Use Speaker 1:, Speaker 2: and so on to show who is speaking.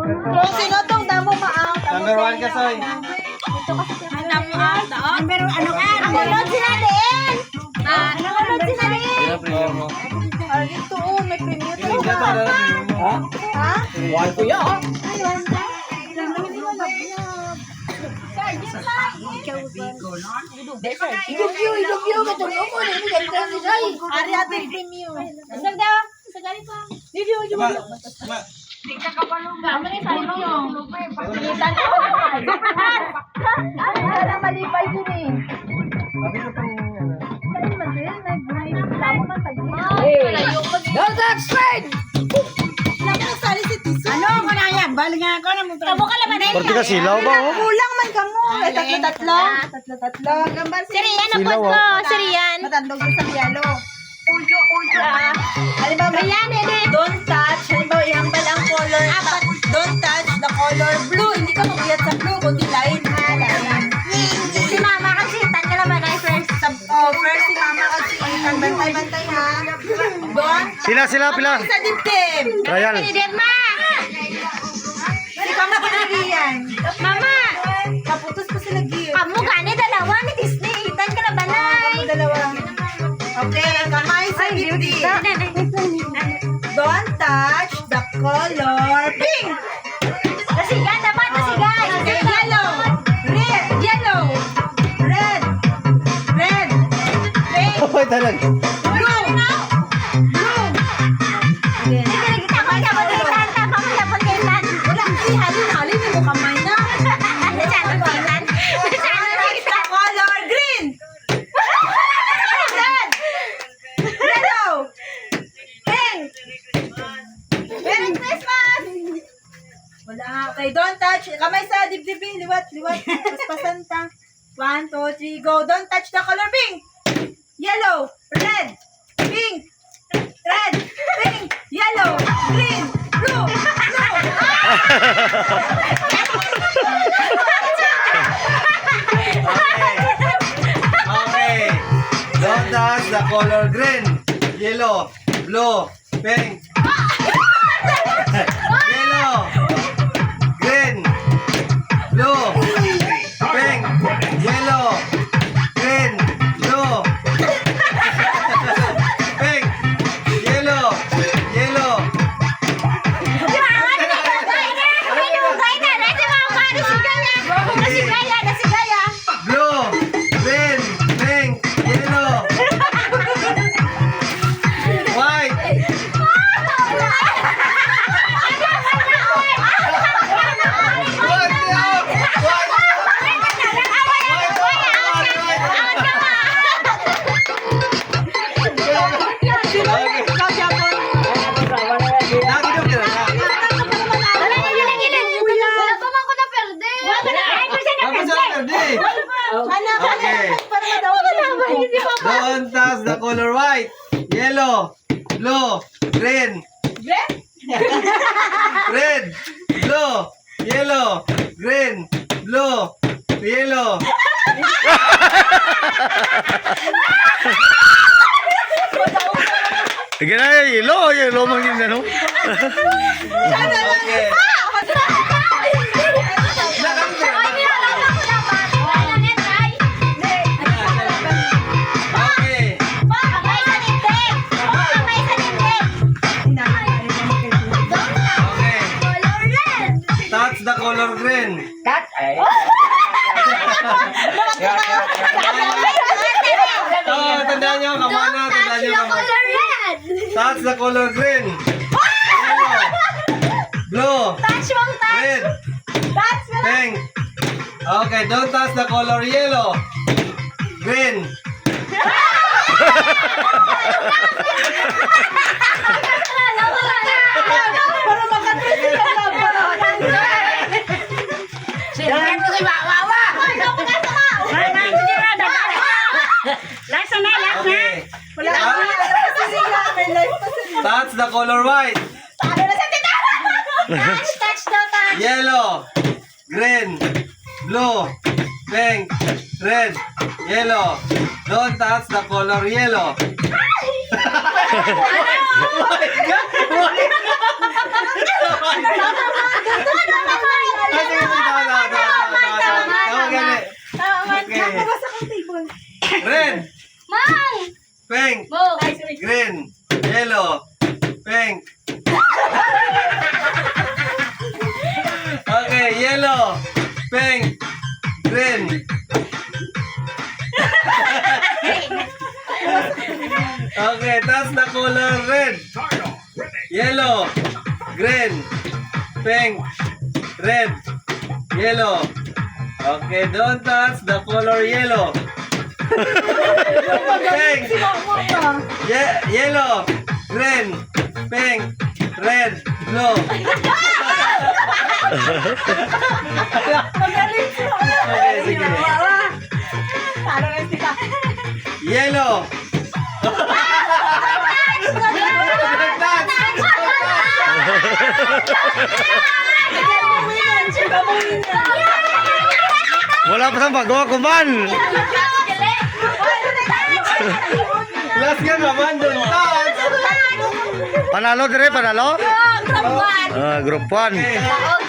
Speaker 1: Kung sino tong damo maaw.
Speaker 2: Number 1 ka, Soy.
Speaker 1: Number ano ka? Nanonood sila din. Nanonood sila din.
Speaker 2: Sino premium mo?
Speaker 1: Ay, ito may premium to.
Speaker 2: Hindi ka na premium mo.
Speaker 1: Ha?
Speaker 2: Why ko yan?
Speaker 1: Ay, wala. Hindi mo mag-vlog. Ilugyo. Katulong ko. Ari ate premium. Isang daw. Sagari pa. Video.
Speaker 2: Ma.
Speaker 1: Wala malipay din eh.
Speaker 2: Sabi ko pang ano.
Speaker 1: Don't explain! Sali si Tiso. Ano ko na yan? Bali nga ako na mo. Kamo ka laman eh.
Speaker 3: Parti ka silaw ba? Oh?
Speaker 1: Kulang man kamo. Tatlo. Gambar
Speaker 4: Sirian ang pod ko. Sirian.
Speaker 1: Matandog din sa yalo. Halimbawa, don't touch. Halimbawa, ihambal ang color. Don't touch the color blue. Hindi ka maguyat sa blue, kundi line ha. Line.
Speaker 4: Si mama kasi tan ka naman ay first.
Speaker 1: First si mama kasi bantay-bantay ha. Don't
Speaker 3: Sila, pila.
Speaker 1: sa dibdib.
Speaker 3: Trial.
Speaker 4: Ma!
Speaker 1: Hindi ka makinariyan.
Speaker 4: Mama!
Speaker 1: Kaputos pa sila gift.
Speaker 4: Kamu gani dalawa ni Disney. Tan ka na balay.
Speaker 1: Kamu dalawa. Okay, kamay sa dibdib. Don't touch the color pink.
Speaker 4: Tasigan dapat, tasigan.
Speaker 1: Okay, yellow. Red. Pink.
Speaker 3: Hoy, talag.
Speaker 1: Blue. Wala, halin mo kamay na. Color green. Red. Yellow. Pink. Merry Christmas. Wala. Okay, don't touch. Kamay sa dibdib. Liwat. Paspasan ta. 1, 2, 3, go. Don't touch the color pink. Yellow. Red. Pink. Red. Pink. Yellow. Green. Blue.
Speaker 2: Okay. Don't touch the color green, yellow, blue, pink. Yellow, green, blue, pink, yellow, green, blue, pink, yellow. Blue, green, pink, yellow, white. Okay. Don't touch the color white, yellow, blue, green, red, blue, yellow, green, blue, yellow.
Speaker 3: Sige na, yelo mang yun, ano?
Speaker 2: Okay. Okay. Okay. Touch the color green. Oh, tandaan nyo, kamana, tandaan nyo, kamana. Touch the color green. Yellow, blue, red, pink. Okay, don't touch the color yellow, green.
Speaker 1: Para makatrace ka lang.
Speaker 2: Okay.
Speaker 1: Wala ka pa sila. May life pa sila.
Speaker 2: Touch the color white. Yellow, green, blue, pink, red, yellow. Don't touch the color yellow. Oh my God! Okay. Red,
Speaker 4: Mang!
Speaker 2: pink,
Speaker 4: Mo!
Speaker 2: green, yellow, pink. Okay, yellow, pink, green. Okay, that's the color red. Yellow, green, pink, red, yellow. Okay, don't touch the color yellow. Pink, yellow, green, pink, red, blue. Okay, sige. Yellow. Don't touch.
Speaker 3: Wala pa sa magawa ko man.
Speaker 2: Last ka naman, don't touch.
Speaker 3: Panalo dire, panalo. Group 1.
Speaker 2: Okay.
Speaker 4: Oo,